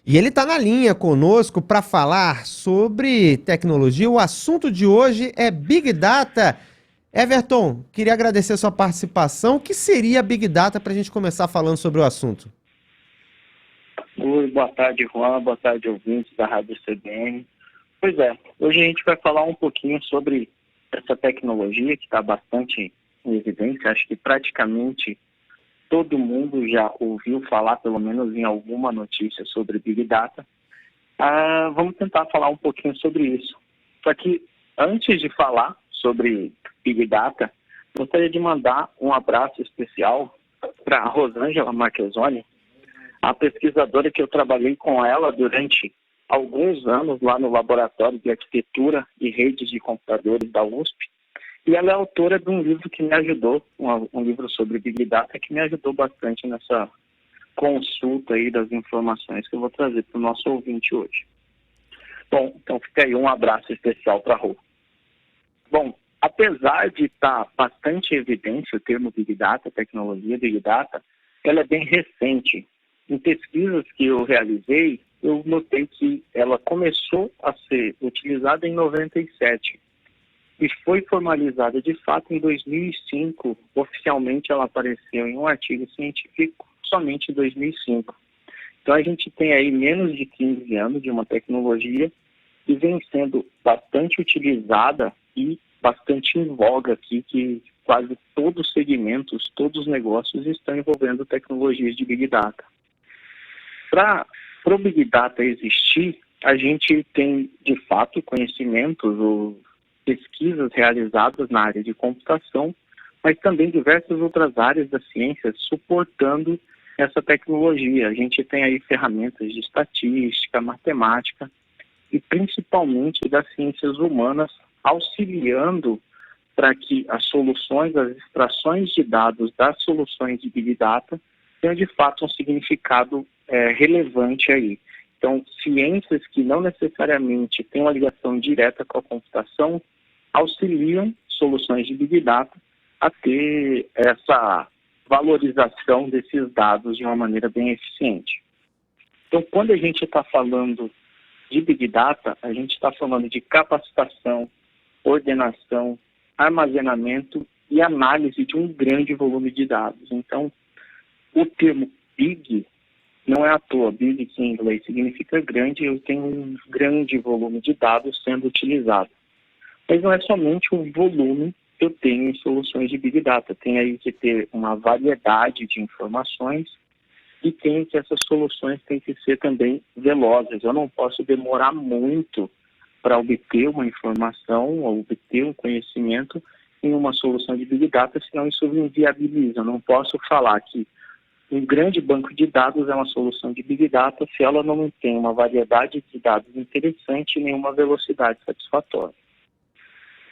E ele está na linha conosco para falar sobre tecnologia. O assunto de hoje é Big Data. Everton, queria agradecer a sua participação. O que seria Big Data para a gente começar falando sobre o assunto? Oi, boa tarde, Juan. Boa tarde, ouvintes da Rádio CBN. Pois é, hoje a gente vai falar um pouquinho sobre essa tecnologia que está bastante em evidência. Acho que praticamente todo mundo já ouviu falar, pelo menos em alguma notícia, sobre Big Data. Vamos tentar falar um pouquinho sobre isso. Só que antes de falar sobre Big Data, gostaria de mandar um abraço especial para a Rosângela Marchesoni, a pesquisadora que eu trabalhei com ela durante alguns anos lá no Laboratório de Arquitetura e Redes de Computadores da USP. E ela é autora de um livro que me ajudou, um livro sobre Big Data, que me ajudou bastante nessa consulta aí das informações que eu vou trazer para o nosso ouvinte hoje. Bom, então fica aí um abraço especial para a Rô. Bom, apesar de estar bastante em evidência o termo Big Data, tecnologia Big Data, ela é bem recente. Em pesquisas que eu realizei, eu notei que ela começou a ser utilizada em 97 e foi formalizada de fato em 2005. Oficialmente ela apareceu em um artigo científico somente em 2005. Então a gente tem aí menos de 15 anos de uma tecnologia que vem sendo bastante utilizada e bastante em voga aqui, que quase todos os segmentos, todos os negócios estão envolvendo tecnologias de Big Data. Para o Big Data existir, a gente tem, de fato, conhecimentos ou pesquisas realizadas na área de computação, mas também diversas outras áreas da ciência suportando essa tecnologia. A gente tem aí ferramentas de estatística, matemática e principalmente das ciências humanas auxiliando para que as soluções, as extrações de dados das soluções de Big Data tenham de fato um significado relevante aí. Então, ciências que não necessariamente têm uma ligação direta com a computação auxiliam soluções de Big Data a ter essa valorização desses dados de uma maneira bem eficiente. Então, quando a gente está falando de Big Data, a gente está falando de capacitação, ordenação, armazenamento e análise de um grande volume de dados. Então, o termo Big não é à toa. Big, que em inglês significa grande, eu tenho um grande volume de dados sendo utilizado. Mas não é somente um volume que eu tenho em soluções de Big Data. Tem aí que ter uma variedade de informações e tem que essas soluções têm que ser também velozes. Eu não posso demorar muito para obter uma informação ou obter um conhecimento em uma solução de Big Data, senão isso me inviabiliza. Eu não posso falar que um grande banco de dados é uma solução de Big Data se ela não tem uma variedade de dados interessante e nenhuma velocidade satisfatória.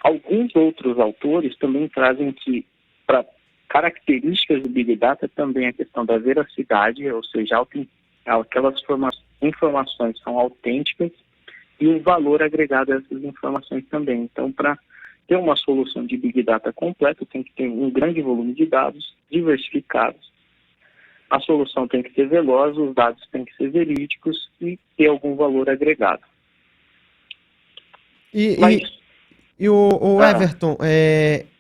Alguns outros autores também trazem que, para características do Big Data, também a questão da veracidade, ou seja, aquelas informações são autênticas e o valor agregado a essas informações também. Então, para ter uma solução de Big Data completa, tem que ter um grande volume de dados diversificados. A solução tem que ser veloz, os dados têm que ser verídicos e ter algum valor agregado. O Everton,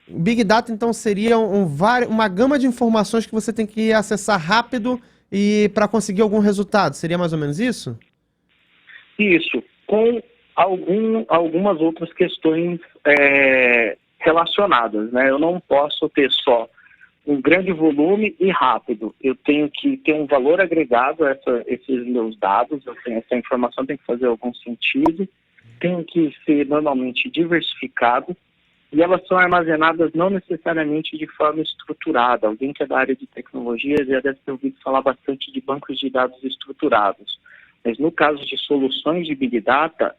o Big Data então seria uma gama de informações que você tem que acessar rápido e para conseguir algum resultado. Seria mais ou menos isso? Isso, com algumas outras questões relacionadas, né? Eu não posso ter só um grande volume e rápido. Eu tenho que ter um valor agregado a esses meus dados, essa informação tem que fazer algum sentido, tem que ser normalmente diversificado e elas são armazenadas não necessariamente de forma estruturada. Alguém que é da área de tecnologia já deve ter ouvido falar bastante de bancos de dados estruturados. Mas no caso de soluções de Big Data,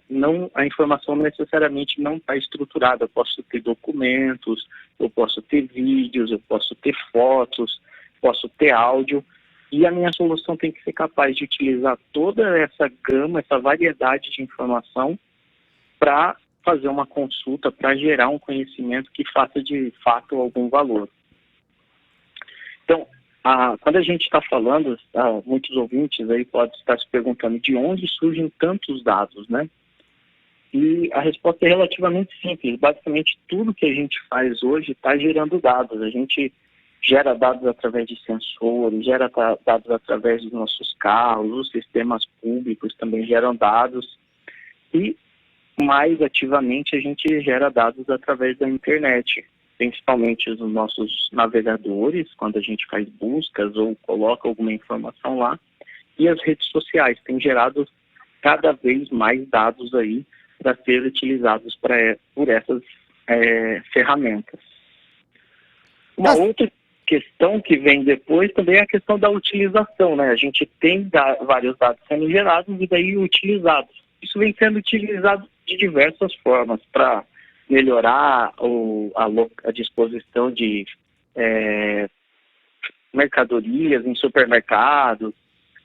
a informação necessariamente não está estruturada. Eu posso ter documentos, eu posso ter vídeos, eu posso ter fotos, posso ter áudio. E a minha solução tem que ser capaz de utilizar toda essa gama, essa variedade de informação para fazer uma consulta, para gerar um conhecimento que faça de fato algum valor. Então, Quando a gente está falando, muitos ouvintes aí podem estar se perguntando de onde surgem tantos dados, né? E a resposta é relativamente simples. Basicamente, tudo que a gente faz hoje está gerando dados. A gente gera dados através de sensores, gera dados através dos nossos carros, os sistemas públicos também geram dados. E, mais ativamente, a gente gera dados através da internet, principalmente os nossos navegadores, quando a gente faz buscas ou coloca alguma informação lá. E as redes sociais têm gerado cada vez mais dados aí para ser utilizados por essas ferramentas. Uma outra questão que vem depois também é a questão da utilização, né? A gente tem vários dados sendo gerados e daí utilizados. Isso vem sendo utilizado de diversas formas para melhorar a disposição de mercadorias em supermercados,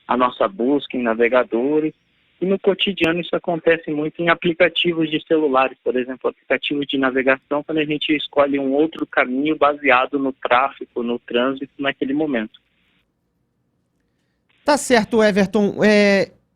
a nossa busca em navegadores. E no cotidiano isso acontece muito em aplicativos de celulares, por exemplo, aplicativos de navegação, quando a gente escolhe um outro caminho baseado no tráfego, no trânsito naquele momento. Tá certo, Everton.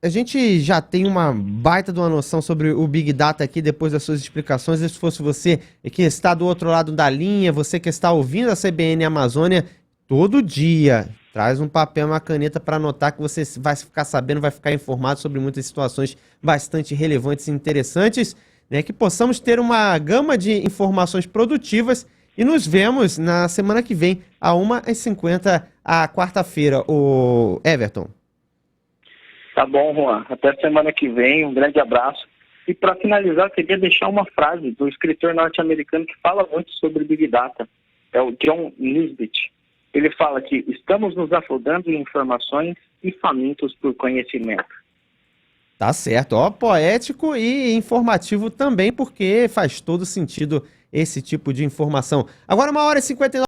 A gente já tem uma baita de uma noção sobre o Big Data aqui depois das suas explicações. E se fosse você que está do outro lado da linha, você que está ouvindo a CBN Amazônia todo dia, traz um papel e uma caneta para anotar que você vai ficar sabendo, vai ficar informado sobre muitas situações bastante relevantes e interessantes, né? Que possamos ter uma gama de informações produtivas e nos vemos na semana que vem, a 1h50, à quarta-feira, o Everton. Tá bom, Juan. Até semana que vem. Um grande abraço. E para finalizar, eu queria deixar uma frase do escritor norte-americano que fala muito sobre Big Data. É o John Nisbet. Ele fala que estamos nos afogando em informações e famintos por conhecimento. Tá certo, ó, poético e informativo também, porque faz todo sentido esse tipo de informação. Agora 1h59.